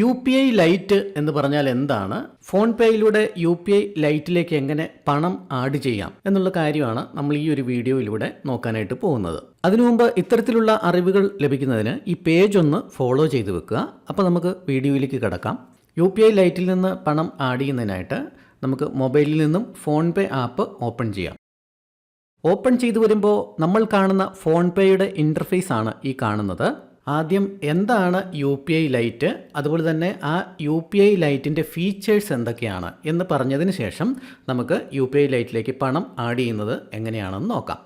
UPI light എന്ന് പറഞ്ഞാൽ എന്താണ്? ഫോൺ പേയിലൂടെ UPI ലൈറ്റിലേക്ക് എങ്ങനെ പണം ആഡ് ചെയ്യാം എന്നുള്ള കാര്യമാണ് നമ്മൾ ഈ ഒരു വീഡിയോയിലൂടെ നോക്കാനായിട്ട് പോകുന്നത്. അതിനു മുമ്പ് ഇത്തരത്തിലുള്ള അറിവുകൾ ലഭിക്കുന്നതിന് ഈ പേജ് ഒന്ന് ഫോളോ ചെയ്ത് വെക്കുക. അപ്പോൾ നമുക്ക് വീഡിയോയിലേക്ക് കിടക്കാം. UPI ലൈറ്റിൽ നിന്ന് പണം ആഡ് ചെയ്യുന്നതിനായിട്ട് നമുക്ക് മൊബൈലിൽ നിന്നും ഫോൺ പേ ആപ്പ് ഓപ്പൺ ചെയ്യാം. ഓപ്പൺ ചെയ്തു വരുമ്പോൾ നമ്മൾ കാണുന്ന ഫോൺ പേയുടെ ഇൻ്റർഫേസ് ആണ് ഈ കാണുന്നത്. ആദ്യം എന്താണ് UPI ലൈറ്റ്, അതുപോലെ തന്നെ ആ UPI ലൈറ്റിൻ്റെ ഫീച്ചേഴ്സ് എന്തൊക്കെയാണ് എന്ന് പറഞ്ഞതിന് ശേഷം നമുക്ക് UPI ലൈറ്റിലേക്ക് പണം ആഡ് ചെയ്യുന്നത് എങ്ങനെയാണെന്ന് നോക്കാം.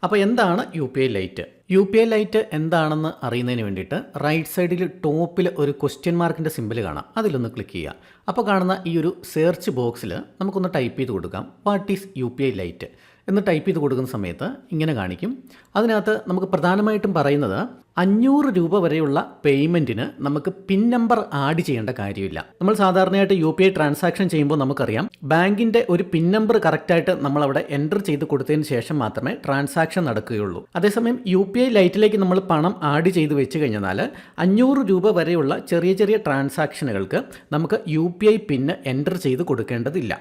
അപ്പോൾ എന്താണ് UPI ലൈറ്റ്? UPI ലൈറ്റ് എന്താണെന്ന് അറിയുന്നതിന് വേണ്ടിയിട്ട് റൈറ്റ് സൈഡിൽ ടോപ്പിൽ ഒരു ക്വസ്റ്റ്യൻ മാർക്കിൻ്റെ സിമ്പിൾ കാണാം, അതിലൊന്ന് ക്ലിക്ക് ചെയ്യുക. അപ്പോൾ കാണുന്ന ഈ ഒരു സെർച്ച് ബോക്സിൽ നമുക്കൊന്ന് ടൈപ്പ് ചെയ്ത് കൊടുക്കാം, വാട്ട് ഈസ് UPI ലൈറ്റ് എന്ന് ടൈപ്പ് ചെയ്ത് കൊടുക്കുന്ന സമയത്ത് ഇങ്ങനെ കാണിക്കും. അതിനകത്ത് നമുക്ക് പ്രധാനമായിട്ടും പറയുന്നത് 500 രൂപ വരെയുള്ള പേയ്മെൻറ്റിന് നമുക്ക് പിൻ നമ്പർ ആഡ് ചെയ്യേണ്ട കാര്യമില്ല. നമ്മൾ സാധാരണയായിട്ട് UPI ട്രാൻസാക്ഷൻ ചെയ്യുമ്പോൾ നമുക്കറിയാം ബാങ്കിൻ്റെ ഒരു പിൻ നമ്പർ കറക്റ്റായിട്ട് നമ്മളവിടെ എൻ്റർ ചെയ്ത് കൊടുത്തതിന് ശേഷം മാത്രമേ ട്രാൻസാക്ഷൻ നടക്കുകയുള്ളൂ. അതേസമയം UPI ലൈറ്റിലേക്ക് നമ്മൾ പണം ആഡ് ചെയ്ത് വെച്ച് കഴിഞ്ഞാൽ 500 രൂപ വരെയുള്ള ചെറിയ ചെറിയ ട്രാൻസാക്ഷനുകൾക്ക് നമുക്ക് UPI പിന്ന് എൻ്റർ ചെയ്ത് കൊടുക്കേണ്ടതില്ല.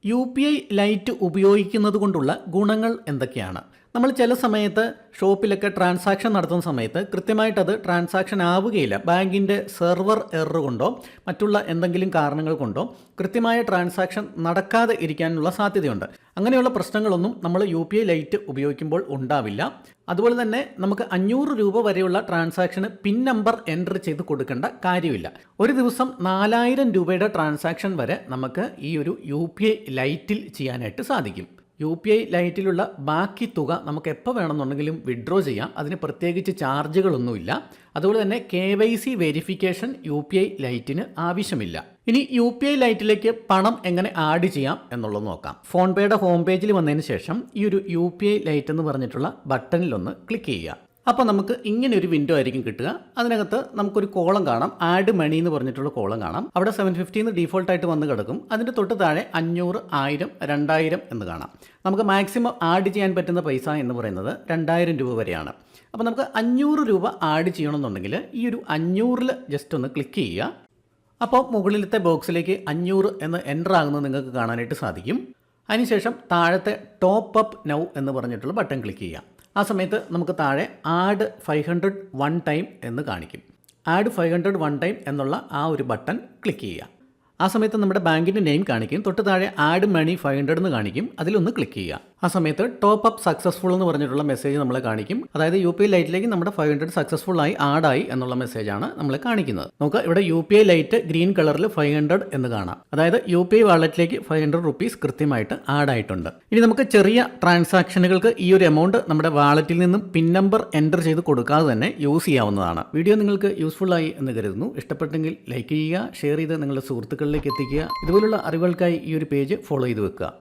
UPI ലൈറ്റ് ഉപയോഗിക്കുന്നത് കൊണ്ടുള്ള ഗുണങ്ങൾ എന്തൊക്കെയാണ്? നമ്മൾ ചില സമയത്ത് ഷോപ്പിലൊക്കെ ട്രാൻസാക്ഷൻ നടത്തുന്ന സമയത്ത് കൃത്യമായിട്ടത് ട്രാൻസാക്ഷൻ ആവുകയില്ല. ബാങ്കിൻ്റെ സെർവർ എറർ കൊണ്ടോ മറ്റുള്ള എന്തെങ്കിലും കാരണങ്ങൾ കൊണ്ടോ കൃത്യമായ ട്രാൻസാക്ഷൻ നടക്കാതെ ഇരിക്കാനുള്ള സാധ്യതയുണ്ട്. അങ്ങനെയുള്ള പ്രശ്നങ്ങളൊന്നും നമ്മൾ UPI ലൈറ്റ് ഉപയോഗിക്കുമ്പോൾ ഉണ്ടാവില്ല. അതുപോലെ തന്നെ നമുക്ക് 500 രൂപ വരെയുള്ള ട്രാൻസാക്ഷന് പിൻ നമ്പർ എൻ്റർ ചെയ്ത് കൊടുക്കേണ്ട കാര്യമില്ല. ഒരു ദിവസം 4000 രൂപയുടെ ട്രാൻസാക്ഷൻ വരെ നമുക്ക് ഈ ഒരു UPI ലൈറ്റിൽ ചെയ്യാനായിട്ട് സാധിക്കും. UPI ലൈറ്റിലുള്ള ബാക്കി തുക നമുക്ക് എപ്പോൾ വേണമെന്നുണ്ടെങ്കിലും വിഡ്രോ ചെയ്യാം. അതിന് പ്രത്യേകിച്ച് ചാർജുകളൊന്നുമില്ല. അതുപോലെ തന്നെ KYC വെരിഫിക്കേഷൻ UPI ലൈറ്റിന് ആവശ്യമില്ല. ഇനി UPI ലൈറ്റിലേക്ക് പണം എങ്ങനെ ആഡ് ചെയ്യാം എന്നുള്ളത് നോക്കാം. ഫോൺ പേയുടെ ഹോം പേജിൽ വന്നതിന് ശേഷം ഈ ഒരു UPI ലൈറ്റ് എന്ന് പറഞ്ഞിട്ടുള്ള ബട്ടണിലൊന്ന് ക്ലിക്ക് ചെയ്യുക. അപ്പോൾ നമുക്ക് ഇങ്ങനെ ഒരു വിൻഡോ ആയിരിക്കും കിട്ടുക. അതിനകത്ത് നമുക്കൊരു കോളം കാണാം, ആഡ് മണി എന്ന് പറഞ്ഞിട്ടുള്ള കോളം കാണാം. അവിടെ 750 ഡീഫോൾട്ടായിട്ട് വന്ന് കിടക്കും. അതിൻ്റെ തൊട്ട് താഴെ 500, 1000, 2000 എന്ന് കാണാം. നമുക്ക് മാക്സിമം ആഡ് ചെയ്യാൻ പറ്റുന്ന പൈസ എന്ന് പറയുന്നത് 2000 രൂപ വരെയാണ്. അപ്പോൾ നമുക്ക് 500 രൂപ ആഡ് ചെയ്യണമെന്നുണ്ടെങ്കിൽ ഈ ഒരു 500ൽ ജസ്റ്റ് ഒന്ന് ക്ലിക്ക് ചെയ്യുക. അപ്പോൾ മുകളിലത്തെ ബോക്സിലേക്ക് 500 എന്ന് എൻ്റർ ആകുന്നത് നിങ്ങൾക്ക് കാണാനായിട്ട് സാധിക്കും. അതിനുശേഷം താഴത്തെ ടോപ്പ് അപ്പ് നൗ എന്ന് പറഞ്ഞിട്ടുള്ള ബട്ടൺ ക്ലിക്ക് ചെയ്യാം. ആ സമയത്ത് നമുക്ക് താഴെ ആഡ് 500 വൺ ടൈം എന്ന് കാണിക്കും. ആഡ് 500 വൺ ടൈം എന്നുള്ള ആ ഒരു ബട്ടൺ ക്ലിക്ക് ചെയ്യുക. ആ സമയത്ത് നമ്മുടെ ബാങ്കിൻ്റെ നെയിം കാണിക്കും. തൊട്ട് താഴെ ആഡ് മണി 500 എന്ന് കാണിക്കും, അതിലൊന്ന് ക്ലിക്ക് ചെയ്യുക. ആ സമയത്ത് ടോപ്പ് അപ്പ് സക്സസ്ഫുൾ എന്ന് പറഞ്ഞിട്ടുള്ള മെസ്സേജ് നമ്മളെ കാണിക്കും. അതായത് UPI ലൈറ്റിലേക്ക് നമ്മുടെ 500 സക്സസ്ഫുൾ ആയി എന്നുള്ള മെസ്സേജാണ് നമ്മളെ കാണിക്കുന്നത്. നമുക്ക് ഇവിടെ UPI ലൈറ്റ് ഗ്രീൻ കളറിൽ 500 എന്ന് കാണാം. അതായത് UPI വാളറ്റിലേക്ക് 500 റുപ്പീസ് കൃത്യമായിട്ട് ആഡ് ആയിട്ടുണ്ട്. ഇനി നമുക്ക് ചെറിയ ട്രാൻസാക്ഷനുകൾക്ക് ഈ ഒരു എമൗണ്ട് നമ്മുടെ വാളറ്റിൽ നിന്നും പിൻ നമ്പർ എൻ്റർ ചെയ്ത് കൊടുക്കാതെ തന്നെ യൂസ് ചെയ്യാവുന്നതാണ്. വീഡിയോ നിങ്ങൾക്ക് യൂസ്ഫുൾ ആയി എന്ന് കരുതുന്നു. ഇഷ്ടപ്പെട്ടെങ്കിൽ ലൈക്ക് ചെയ്യുക, ഷെയർ ചെയ്ത് നിങ്ങളുടെ സുഹൃത്തുക്കളിലേക്ക് എത്തിക്കുക. ഇതുപോലുള്ള അറിവുകൾക്കായി ഈ ഒരു പേജ് ഫോളോ ചെയ്ത് വെക്കുക.